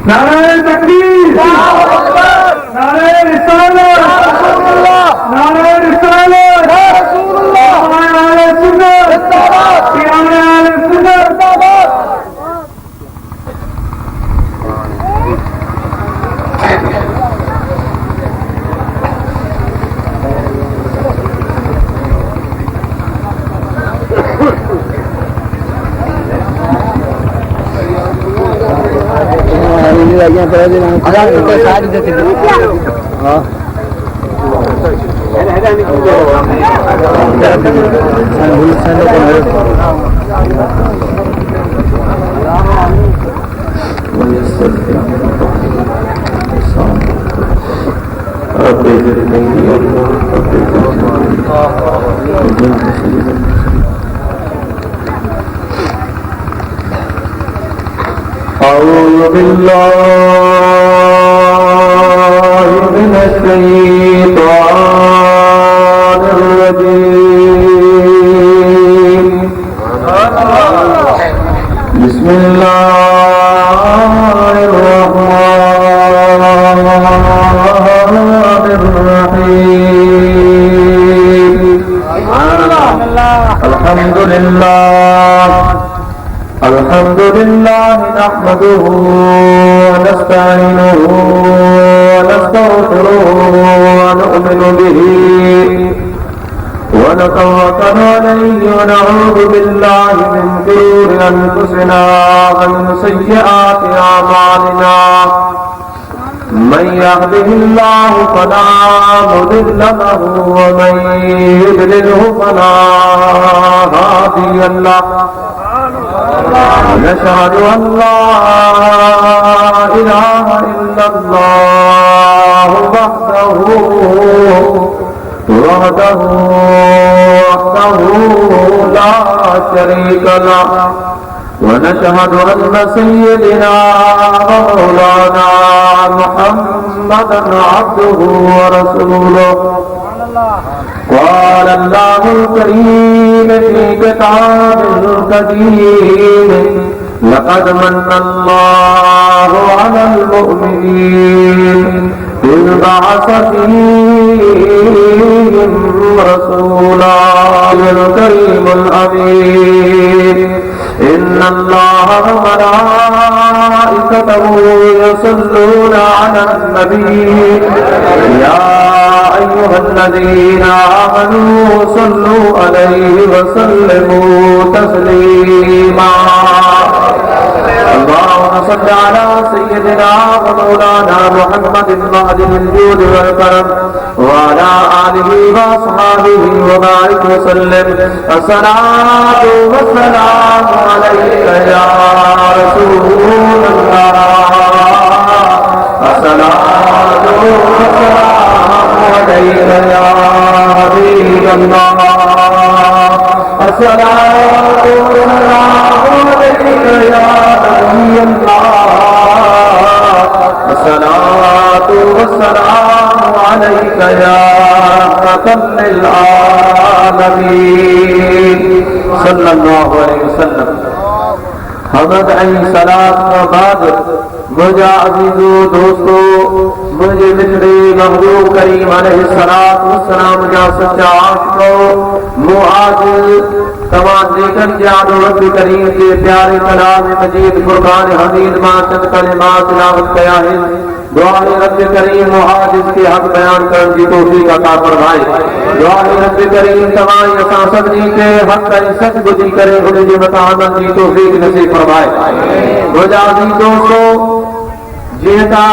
नारे तकबीर, नारे रिसालत, नारे रिसालत, आले सुन्नत, आले सुन्नत। أعوذ بالله من الشيطان الرجيم بسم الله الرحمن الرحيم الحمد لله نحمده ونستعينه ونستغفره ونؤمن به ونتوكل عليه ونعوذ بالله من شرور أنفسنا ومن سيئات أعمالنا من يهده الله فلا مضل له ومن يضلله فلا هادي له نشهد أن لا إله إلا الله وحده لا شريك له ونشهد أن سيدنا ومولانا محمدا عبده ورسوله قال الله الكريم في كتاب القديم لقد من الله على المؤمنين إذ بعث فيهم رسولا الكريم الأمين إن الله وملائكته يصلون على النبي يا أيها الذين آمنوا صلوا عليه وسلموا تسليما اللهم صل على سيدنا ومولانا محمد المهدي الجود والكرم وعلى آله وأصحابه وبارك وسلم الصلاة والسلام عليك يا رسول الله الصلاة والسلام عليك يا حبيب الله الصلاة والسلام عليك يا نبي الله الصلاة والسلام عليك يا رحمة للعالمين صلى الله عليه वसल्लम। हमद सलात का बाद मुझे अजीजो दोस्तों मुझे मित्र महबूब करीम अलैहिस्सलात वस्सलाम जा सच्चा आशिको मुआज तमाम लेकर याद रब करीम के प्यारे कलाम मजीद फुरकान हमीद मां चंद कलिमात तिलावत किया है। दुआ रब करीम मुआज इसके हक बयान करने की तौफीक अता फरमाए। दुआ रब करीम तमाम असां सभी के हक सच बुझी करे उन्हें जी बतावन की तौफीक नसीब फरमाए। मुझे अजीज दोस्तों जेता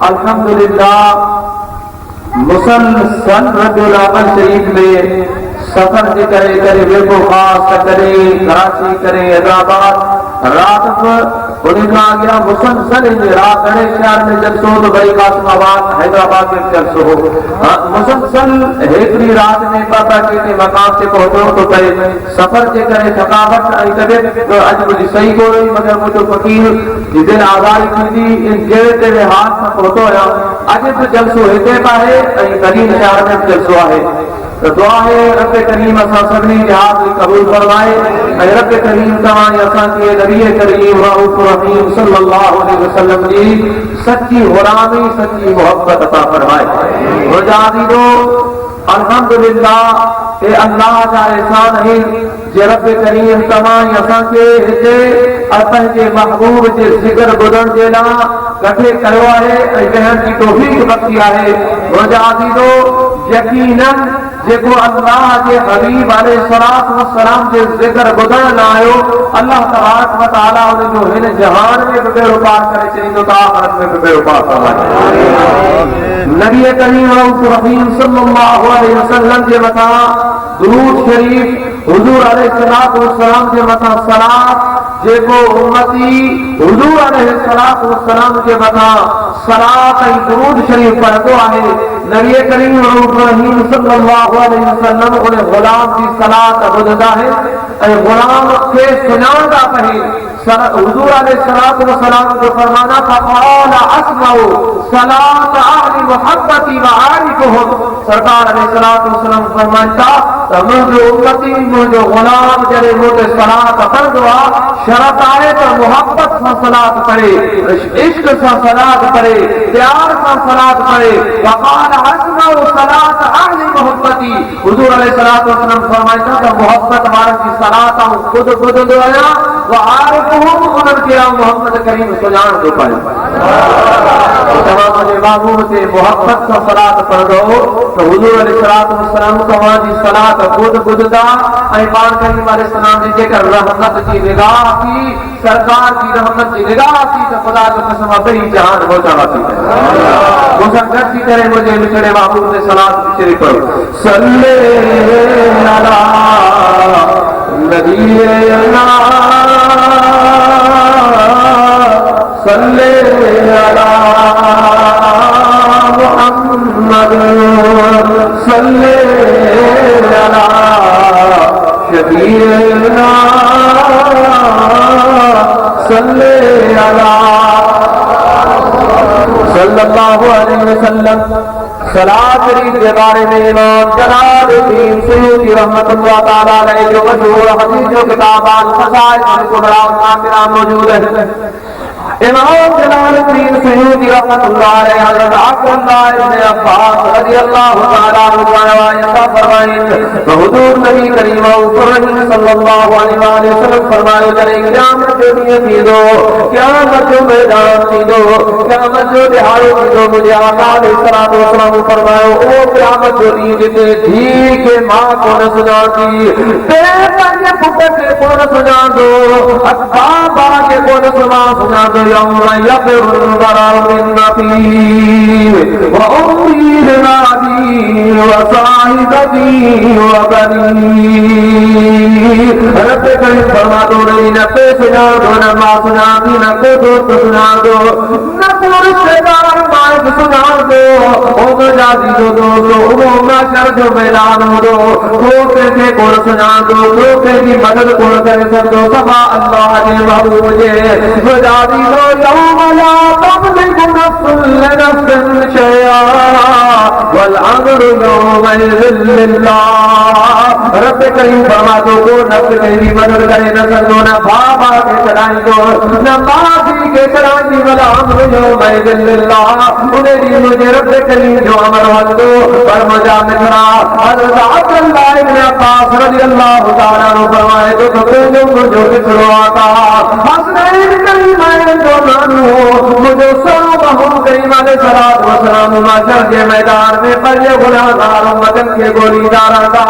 अल्हम्दुलिल्लाह मुसलसल रबिउल अव्वल शरीफ में सफर जे करे करे वेबो खास करे कराची करे हैदराबाद रात उनका गया मुसलसल रात बड़े शहर में जलसो तो बड़ी कासमाबाद हैदराबाद में जलसो हो मुसलसल हेतरी रात में बाबा के मकाम से पहुंचो तो करे सफर जे करे थकावट आई तबीयत तो अज मुझे सही को रही मगर मुझे फकीर जिन आज़ादी थी इन जेड़े तेरे हाथ में पहुंचो या अज तो जलसो हेते पाए करीम शहर में जलसो है तो दुआ है रब करीम असां सभिनी जे हाज़िरी क़बूल फरमाए ऐं रब करीम तव्हां असांखे नबी करीम रऊफ़ रहीम सल्लल्लाहु अलैहि वसल्लम जी सच्ची गुलामी सच्ची मोहब्बत अता फरमाए। मुजाहिदो अल्हम्दुलिल्लाह ए अल्लाह जा एहसान है जे रब करीम तव्हां असांखे हिते पंहिंजे महबूब जे ज़िक्र ॿुधण जे लाइ कठे कयो आहे ऐं वेहण जी तौफ़ीक़ बख़्शी आहे। मुजाहिदो यकीनन जेको अल्लाह जे हबीब अलैहिस्सलातु वस्सलाम जे ज़िक्र ॿुधण न आयो अल्लाह तबारक व तआला उन जो हिन जहान में बि बेड़ो पार करे छॾींदो त आख़िरत में बि बेड़ो पार फरमाए। नबी करीम रऊफ़ रहीम सल्लल्लाहु अलैहि वसल्लम जे मथां दुरूद शरीफ हुजूर अलैहिस्सलातु वस्सलाम जे मथां सलात जेको उम्मती हुजूर अलैहिस्सलातु वस्सलाम जे मथां सलात ऐं दुरूद शरीफ पढ़ंदो आहे नबी करीम रऊफ़ रहीम सल्लल्लाहु अलैहि वसल्लम उन गुलाम जी सलात ॿुधंदा आहिनि ऐं गुलाम खे सुञाणंदा आहिनि। हुजूर अलैहिस्सलातु वस्सलाम जो फरमाना फ़क़ाल अस्माउ सलात अहली मुहब्बती व आरिफुहुम। सरकार अलैहिस्सलातु वस्सलाम फरमाइनि था त मुंहिंजो उम्मती मुंहिंजो गुलाम जॾहिं मूं ते सलात पढ़ंदो आहे शर्त आहे त मुहब्बत सां सलात पढ़े, इश्क सां सलात पढ़े, प्यार सां सलात पढ़े। फ़क़ाल अस्माउ सलात अहली मुहब्बती। हुजूर अलैहिस्सलातु वस्सलाम फरमाइनि था त मुहब्बत वारनि जी सलात आऊं ख़ुदि ॿुधंदो आहियां व आरिफुहुम उन्हनि खे आऊं मोहम्मद करीम सुञाणंदो पियो। तव्हां मुंहिंजे महबूब ते मुहब्बत सां सलात पढ़ंदो त हुजूर अलैहिस्सलातु वस्सलाम तव्हांजी सलात ख़ुदि ॿुधंदा ऐं पाण करीम अलैहिस्सलाम जी जेकर रहमत जी निगाह थी सरकार जी रहमत जी निगाह थी त ख़ुदा जो कसम ॿई जहान पहुचांदासीं। मूंसां गॾिजी करे मुंहिंजे विछड़े महबूब ते सलात विछड़ी पढ़ो। सल्ले अला नबीना सल्ले अला मुहम्मद सल्ले अला शफीना सल्ले अला सल्लल्लाहु अलैहि वसल्लम। सलात शरीफ के बारे में इमाम जलालुद्दीन सुयूती रहमतुल्लाह तआला अलैहि जो मशहूर हदीस जो किताब अल-फ़ज़ाइल अल-कुबरा काफिरा मौजूद है। इमाम जलालुद्दीन सुयूती रहमतुल्लाह अलैहि हज़रत अब्दुल्लाह इब्न अब्बास रज़ियल्लाहु तआला अन्हु फरमाइंदे तो हुजूर नबी करीम सल्लल्लाहु अलैहि वसल्लम फरमायो जॾहिं क़यामत जो ॾींहुं थींदो क़यामत जो मैदान थींदो क़यामत जो ॾिहाड़ो थींदो मुंहिंजे आका अलैहिस्सलातु वस्सलाम फरमायो ओ क़यामत जो ॾींहुं जिते धीउ खे मां कोन सुञाणंदी पंहिंजे पुट खे कोन सुञाणंदो बाबा खे कोन सुञाणंदो يوم يفر المرء من أخيه وأمه وأبيه وصاحبته وبنيه رب करीम फरमा दो नहीं न पे सुना दो न माँ सुना दी न को दोस्त सुना दो न को रिश्तेदार माँ सुना दो ओ जाती दो दोस्तों वो माशर जो मैदान हो दो वो कैसे कौन सुना दो वो कैसी मदद कौन कर सकते सभा अल्लाह ने महबूब मुझे जाती दो यौम ला तमलिकु नफ्सुन लिनफ्सिन शैआ वल अम्रु यौमइज़िन लिल्लाह। रब करीम फरमा दो को नफ्स की मदद करे न सकदो न बाबा के चढ़ाईंदो न माफ़ी के चढ़ाईंदी वल अम्रु यौमइज़िन लिल्लाह। उन्हें दी मुझे रब करीम जो अमर वंदो पर मुझा मित्रा हज़रत अब्दुल्लाह इब्न अब्बास रज़ियल्लाहु तआला अन्हु फरमाए तो जो मुझे विछड़ो आता हसनैन करीम जो नानू मुझे सलाम करीम अलैहिस्सलातु वस्सलाम माशर के मैदान में पल्ले गुनाहगार उम्मतन के गोली दारा था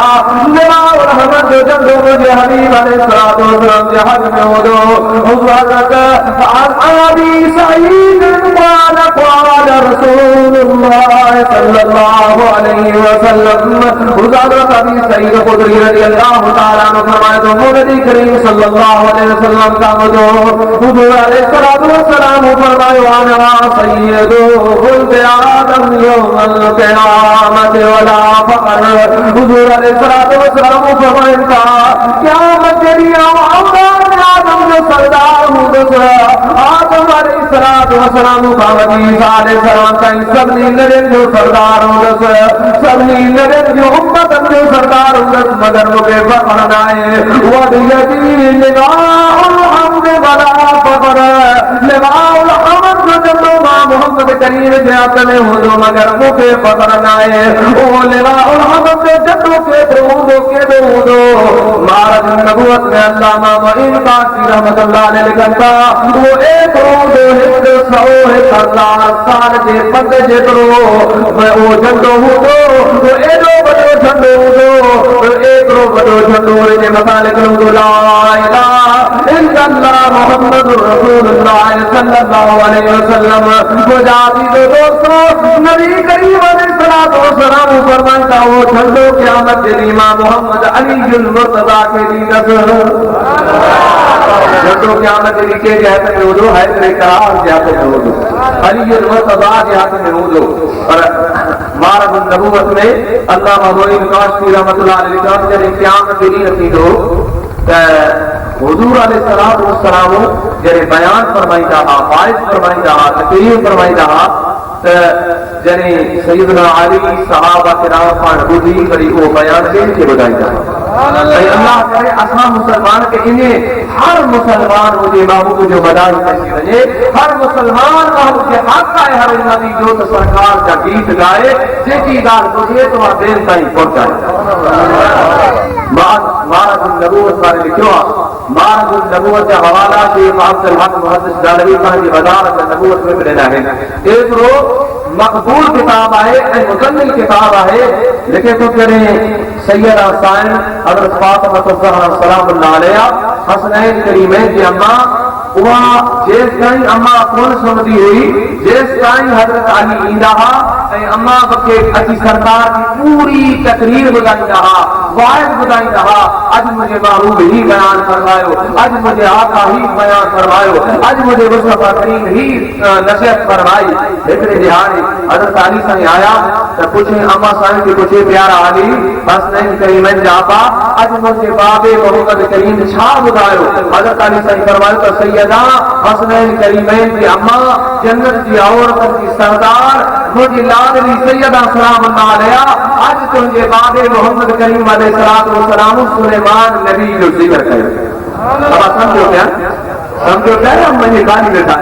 जलाल रहमत जो जंग मुझे हबीब अलैहिस्सलातु वस्सलाम के हक में हो दो हज़रत अबी सईद क़ाल रसूलुल्लाह सल्लल्लाहु अलैहि वसल्लम हज़रत अबी सईद खुदरी रज़ियल्लाहु तआला अन्हु फरमाए तो नबी करीम सल्लल्लाहु अलैहि वसल्लम का मुझे हुजूर अलैहिस्सलातु वस्सलाम फरमायो आना सय्यदु वुल्द आदम यौमल क़यामत वला फकर। हुजूर अलैहिस्सलातु वस्सलाम फरमाया क़यामत के दिन औलाद आदम जो सरदार आदम अलैहिस्सलाम बाबी सारे सलाम ताईं सभिनी नबियुनि जो सरदार हूंदुसि सभिनी नबियुनि जो उम्मतनि जो सरदार हूंदुसि मगर मूंखे फ़ख़्रु नाहे वदियती लिवाउल हम्द वला फ़ख़्र लिवाउल हम्द जो झंडो मां मोहम्मद करीम जे हथ में हूंदो मगर मूंखे फ़ख़्रु नाहे ओ लिवाउल हम्द जो झंडो केॾो हूंदो महाराज नबूवत में अल्लामा मुईन काशी रहमतुल्लाह अलैहि लिखनि था वो एतिरो हूंदो 100,000 साल जे पंध जेतिरो वो झंडो हूंदो वो एॾो वॾो झंडो हूंदो एतिरो वॾो झंडो जे मथां लिखियलु हूंदो ला इलाहा इल्लल्लाह मुहम्मदुर रसूलुल्लाह सल्लल्लाहु अलैहि वसल्लम। मुंहिंजा दोस्तो नबी करीम अलैहिस्सलातु वस्सलाम फरमाईंदा वो झंडो क़यामत जे ॾींहुं मां मोहम्मद अलीयुल मुर्तज़ा खे ॾींदुसि झंडो क़यामत जे ॾींहुं कंहिंजे हथ में हूंदो हैदर करार जे हथ में हूंदो अलीयुल मुर्तज़ा जे हथ में हूंदो पर मारद नबूवत में अल्लामा मुईन काशी रहमतुल्लाह अलैहि लिखनि जॾहिं क़यामत जो ॾींहुं थींदो त हुजूर अलैहिस्सलातु वस्सलाम जॾहिं बयान फरमाईंदा हुआ वाइज़ फरमाईंदा हुआ तक़रीर फरमाईंदा हुआ त जॾहिं सैयदना अली सहाबा किराम पाण ॿुधी वरी उहो बयान ॿियनि खे ॿुधाईंदा अल्लाह करे असां मुसलमान खे इने हर मुसलमान हुजे महबूब जो बधाई पइजी वञे हर मुसलमान महबूब खे हक़ आहे हर नबी जो त सरकार जा गीत गाए जेकी ॻाल्हि ॿुधे त उहा ॿियनि ताईं पहुचाए महाराज नबूवत वारे लिखियो आहे महाराज नबूवत जा हवाला शेख अब्दुल हक मुहद्दिस दालवी पंहिंजी वज़ारत नबूवत में ॾिना आहिनि एतिरो मक़बूल किताब आहे ऐं मुकम्मिल किताब आहे लिखे थो करे सैयदा साइन हज़रत फातिमा ज़हरा सलामुल्लाह अलैहा हसनैन करीमैन जी अम्मा उहा जेस ताईं अम्मा कोन सुम्हंदी हुई जेस ताईं हज़रत अली ईंदा हुआ ऐं अम्मा खे अची सरकार जी पूरी तकरीर ॿुधाईंदा हुआ वाइज़ ॿुधाईंदा हुआ अॼु मुंहिंजे महबूब ही बयान फरमायो अॼु मुंहिंजे आका ही बयान फरमायो अॼु मुंहिंजे मुस्तफ़ा करीम ही नसीहत फरमाई हिकिड़े ॾिहाड़े हज़रत अली साईं आया त पुछे अम्मा साईं खे पुछे प्यारा अली हसनैन करीमैन जा अबा अॼु मुंहिंजे बाबे मोहम्मद करीम छा ॿुधायो हज़रत अली साईं फरमायो त सैयदा हसनैन करीमैन जी अम्मा जन्नत जी औरतनि जी सरदार मुंहिंजी लाडली सैयदा सलामुल्लाह अलैहा अॼु तुंहिंजे बाबे मोहम्मद करीम अलैहिस्सलातु वस्सलाम सुलेमान नबी जो ज़िक्र कयो अब समझो क्या मुंहिंजी गाली वेठा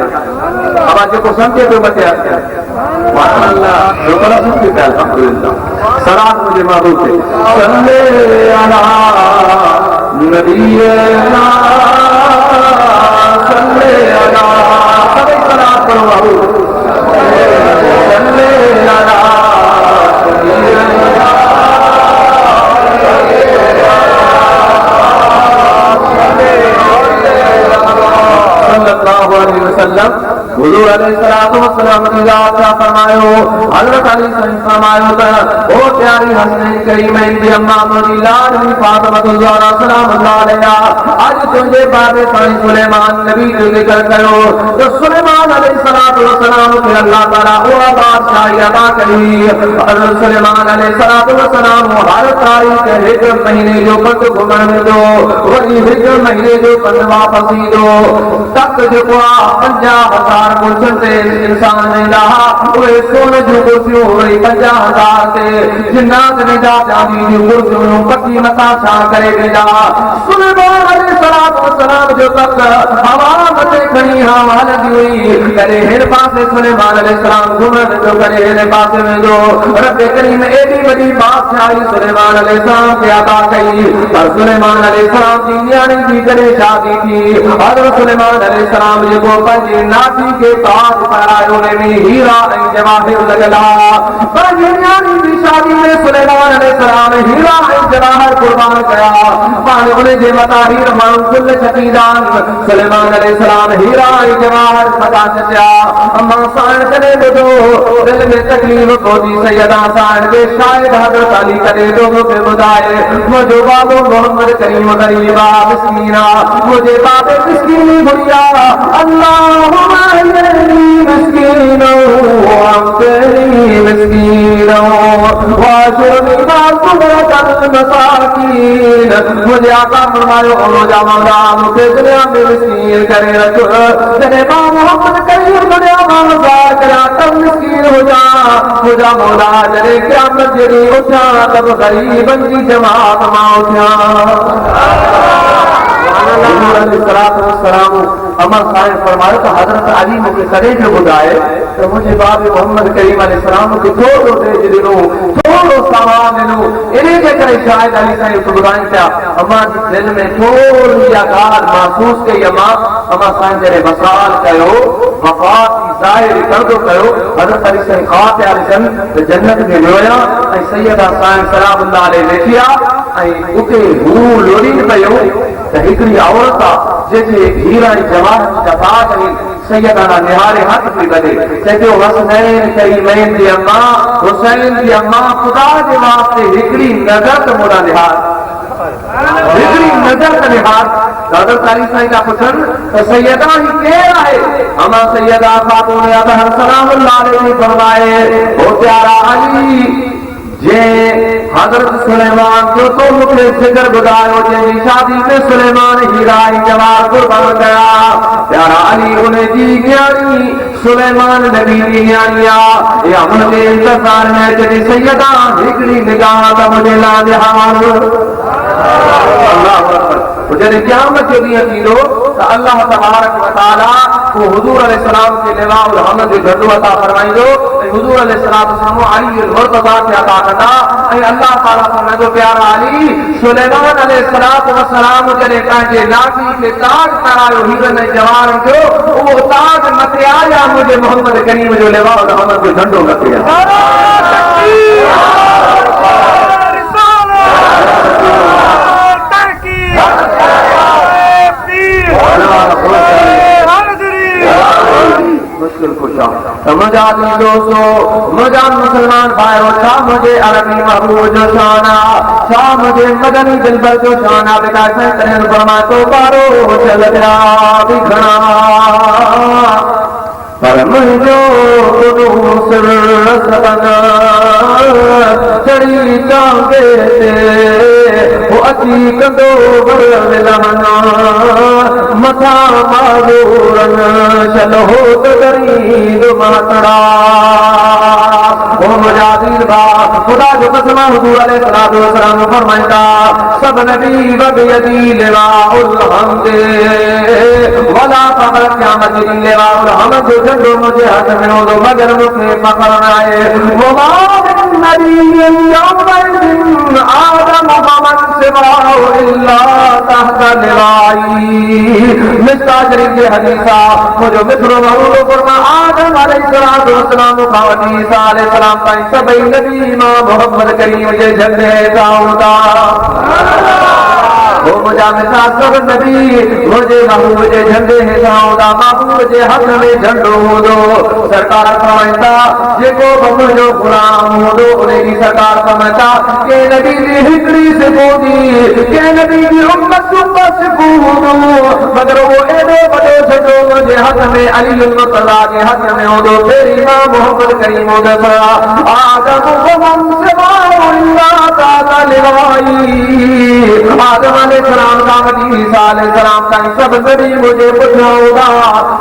अब जेको सम्झे पियो मथे हथ माशाअल्लाह शुक्र सम्झे पिया अल्हम्दुलिल्लाह सलाम मुंहिंजे महबूब खे सल्ले अला नबीना सल्ले अला सभी सलाम करो महबूब सल्ले अला सल्लल्लाहु अलैहि वसल्लम हुजूर अलैहिस्सलातु वस्सलाम ने क्या फरमायो हजरत अली सल्लल्लाहु फरमायो त ओ प्यारी हसनैन करीमैन जी अम्मा मुंहिंजी लाडली फातिमा ज़हरा सलामुल्लाह अलैहा आज तुंहिंजे बाबे साईं सुलेमान नबी जो ज़िक्र कयो त सुलेमान अलैहिस्सलातु वस्सलाम खे अल्लाह ताला उहा बादशाही अता कई हज़रत सुलेमान अलैहिस्सलातु वस्सलाम हर तारीख़ हिकु महीने जो पंधु घुमण वेंदो वरी हिकु महीने जो पंधु वापसि ईंदो तक जेको आहे 50,000 कुर्सियुनि ते इंसान वेंदा हुआ उहे सोन जूं कुर्सियूं वरी 50,000 ते जिन्नात वेंदा चांदी जूं कुर्सियूं पकी मथां छा करे वेंदा सुलेमान अलैहिस्सलातु वस्सलाम जो तक हवा मथे खणी हलंदी हुई कॾहिं हिन पासे सुलेमान अलैहिस्सलाम घुमण वेंदो कॾहिं हिन पासे वेंदो रब करीम एॾी वॾी बादशाही सुलेमान अलैहिस्सलाम खे अता कई पर सुलेमान अलैहिस्सलाम जी न्याणी जी कॾहिं शादी थी हज़रत सुलेमान अलैहिस्सलाम जेको पंहिंजी नाठी खे ताज पारायो उन में हीरा ऐं जवाहिर लॻल पंहिंजी न्याणी जी शादी में सुलेमान अलैहिस्सलाम हीरा ऐं जवाहिर कुर्बान कया पाण उन जे मथां हीर माण्हू कुल छकींदा सुलेमान अलैहिस्सलाम हीरा ऐं जवाहिर मथां छटिया अम्मा साण कॾहिं ॿुधो दिल में तकलीफ़ पहुती सैयदा साण खे शायद हज़रत अली कॾहिं जो मूंखे ॿुधाए मुंहिंजो बाबो मोहम्मद करीम ग़रीब आहे मिस्कीन आहे मुंहिंजे बाबे मिस्कीनी गुड़िया अल्लाहुम्मा इन्नी मिस्कीन व अंतनी मिस्कीन मुझे आका फरमायो मुझे मौला मुझे दुनिया में मिस्कीन करे रखो जने मां मोहम्मद करीम दुनिया में मज़ार करा तब मिस्कीन हो जा मुझे मौला जने क़यामत जड़ी उठा तब गरीबन की जमात मां उठा अमर साहिब फरमायो तो हजरत अली मुझे करे जो बुधाए तो मुझे बाब मोहम्मद करीम अलैहिस्सलाम को थोड़ो तेज दिलो थोड़ो सामान दिलो इन्हें के करे शायद अली साहिब को बुधाए क्या अम्मा दिल में थोड़ी या गाल महसूस के अम्मा अम्मा साहिब जरे वसाल कयो वफात की जाहिर कर दो कयो हजरत अली साहिब खाते आले जन्नत में लोया ऐ सैयदा साहिब सलामुल्लाह अलैहि देखिया ऐ उते हू लोरीन पयो त हिकड़ी औरत जेके हीरा जवाहर जफा करी सैयदाना निहारे हाथ पे बदे चेतो हसनैन करीमैन दी अम्मा हुसैन दी अम्मा खुदा के वास्ते हिकड़ी नजर तो मोरा निहार हिकड़ी नजर का निहार दादर तारी साईं का पुछन तो सैयदा ही केर है अम्मा सैयदा खातून अज़हर सलामुल्लाह अलैहि फरमाए ओ प्यारा अली जे हजरत सुलेमान जो तो मुझे जिक्र बुधायो जे शादी में सुलेमान हीरा जवाहर कुर्बान गया प्यारा अली उन्हें जी न्याणी सुलेमान नबी की न्याणिया या मुझे इंतजार में जदी सैयदा हिकड़ी निगाह का मुझे ला जहान अल्लाह अकबर जॾहिं क़यामत जो ॾींहुं थींदो त अल्लाह तबारक व तआला को हुजूर अलैहिस्सलाम के लिवाउल हम्द जो गॾु अता फरमाईंदो ऐं हुजूर अलैहिस्सलाम साम्हूं अली मुर्तज़ा खे अता कंदा ऐं अल्लाह ताला फरमाईंदो प्यारा अली सुलेमान अलैहिस्सलाम जॾहिं पंहिंजे लाठी खे ताज करायो हीरनि ऐं जवाहरनि जो उहो ताज मथे आया मुंहिंजे मोहम्मद करीम जो लिवाउल हम्द जो झंडो मथे मुश्किल खुशा मुजादी दोस्तों मुझा मुसलमान भाइयों छा मुझे अरबी महबूब जो शाना छा मुझे मदनी दिलबर जो शाना बेटा से करें फरमा तो पारो चल गया भी खड़ा पर मुझो चढ़ी चांगे वो अची कंदो मिलना मथा मारूरन चलो तो गरीब मातड़ा वो मुजादिर बा खुदा जो कसम हुजूर अलैहि सलाम फरमाया सब नबी बबियदी लिवाउल हम्द वला खबर क़यामत दी लिवाउल हम्द जो मुझे हाथ में हो दो मगर मुझे पकड़ना है वो नबी यौमैदिन आदम वमन सिवाहु इल्ला तहता लिवाई मिस्ता शरीफ के हदीसा मुझे मिस्रो महूद फरमा आदम अलैहिस्सलाम खावती ईसा अलैहिस्सलाम ताईं सभई नबी मां मोहम्मद करीम जे झंडे ताऊंदा वो मुझा मिसा सब नबी मुझे महबूब जे झंडे हेठाऊंदा महबूब जे हथ में झंडो हूंदो सरकार फरमाईंदा जेको मुंहिंजो गुलाम हूंदो उन्हें की सरकार फरमाईंदा के नबी जी हिकड़ी सिफूदी के नबी जी उम्मत को सिफू हूंदो मगर वो एॾो वॾो झंडो मुंहिंजे हथ में अली मुर्तज़ा के हथ में हूंदो तेरी मां मोहम्मद करीम दसरा आदम वमन सिवाहु इल्ला तहता लिवाई आदम अलैहिस्सलाम का ईसा अलैहिस्सलाम का सब नबी मुझे पुछाऊंगा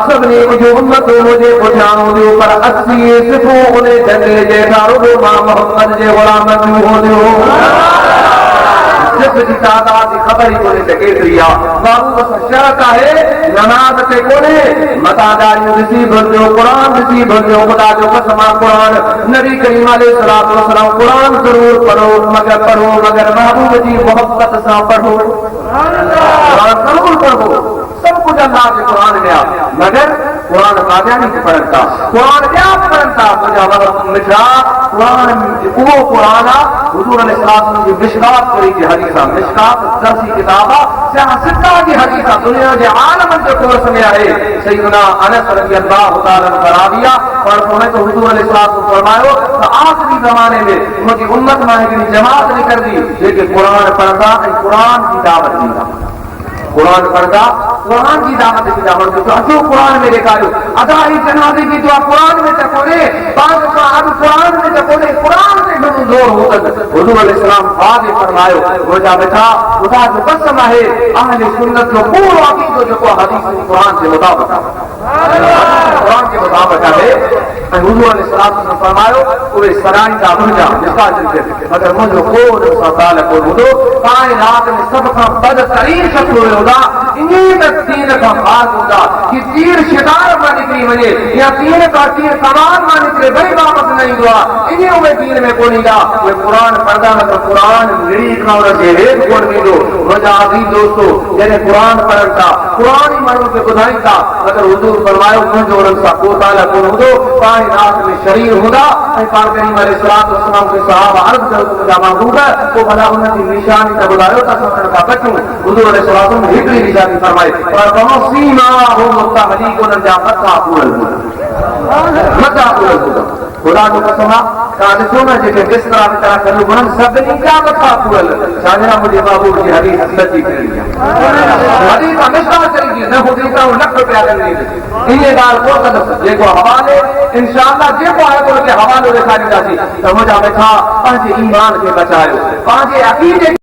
सबने मुझे उम्मत मुझे पुछाऊंगी पर 80 सिफू उन्हें झंडे जे दारूदो मां मोहम्मद जे गुलाम हो जिसकी तादाद की खबर ही कोने से केतरी आ बाबू बस शर्त है नमाज के कोने मतादारी नसीब जो कुरान नसीब जो खुदा जो कसम कुरान नबी करीम अलैहिस्सलाम कुरान जरूर पढ़ो मगर महबूब जी मोहब्बत से पढ़ो कुरान जरूर पढ़ो सब कुछ अल्लाह के कुरान में आ मगर कुरान कामयाबी से पढ़ता कुरान क्या पढ़ता मुझे मिठा कुरान वो कुरान हुजूर अलैहिस्सलाम की मिशकात करी की हदीसा मिशकात दर्सी किताबा सिद्धा की हदीसा दुनिया के आलम के कोर्स में आए सैयदना अनस रज़ी अल्लाह तआला कराविया और उन्हें तो हुजूर अलैहिस्सलाम को फरमायो तो आखिरी जमाने में उनकी उम्मत में एक जमात निकल दी लेकिन कुरान पढ़ता कुरान की दावत दीदा कुरान पढ़ता कुरान की दावत की दावत जो अचो कुरान में ॾेखारियो अदा ही जनाज़े की दुआ कुरान में त कोन्हे पाक का अब कुरान में त कोन्हे कुरान में घणो ज़ोर होतन हुज़ूर अलैहिस्सलाम वाज़े फरमायो रोजा बेटा खुदा जो कसम है अहले सुन्नत जो पूरो अक़ीदो जेको हदीस कुरान के मुताबिक कुरान के मुताबिक है हुज़ूर अलैहिस्सलाम ने फरमायो उहे सराइंदा मुंहिंजा जिसका जिक्र मगर मुंहिंजो को सवाल को ॿुधो काइनात में सब खां बदतरीन शख्स हुआ इन दीन का भाग होगा कि तीर शिकार में निकली वजे या तीर का तीर कमान में निकले वही वापस नहीं हुआ इन्हीं में दीन में कोई ईंदा वे कुरान पढ़दा न तो कुरान निड़ी खाउण जे हेठ कोन वेंदो मुंहिंजा अज़ीज़ दोस्तो जॾहिं कुरान पढ़नि था कुरान ई माण्हू खे ॿुधाइनि था मगर हुज़ूर फरमायो मुंहिंजो उन्हनि सां को ताला कोन हूंदो काइनात में शरीर हूंदा ऐं पाक करीम अलैहिस्सलाम खे सहाबा अर्ज़ कयो त मुंहिंजा महबूब पोइ भला हुन जी निशानी त ॿुधायो त असां उन्हनि खां बचूं हुज़ूर अलैहिस्सलाम हिकिड़ी निशानी फरमाई पर तव्हां सीमा हो मुस्तहलीक उन्हनि जा मथा पूरल मथा पूरल खुदा जो कसम आहे तव्हां ॾिसो न जेके बिस्तरा विस्तरा कनि घुरनि सभिनी जा मथा पूरल छाजरा मुंहिंजे महबूब जी हदीस सची कहिड़ी आहे हदीस हमेशा चई न हुजे त लख रुपया ॾींदी इन ॻाल्हि को कंदुसि जेको हवाले इंशाअल्लाह जेको आहे उनखे हवालो ॾेखारींदासीं त मुंहिंजा मिठा पंहिंजे ईमान खे बचायो पंहिंजे अक़ीदे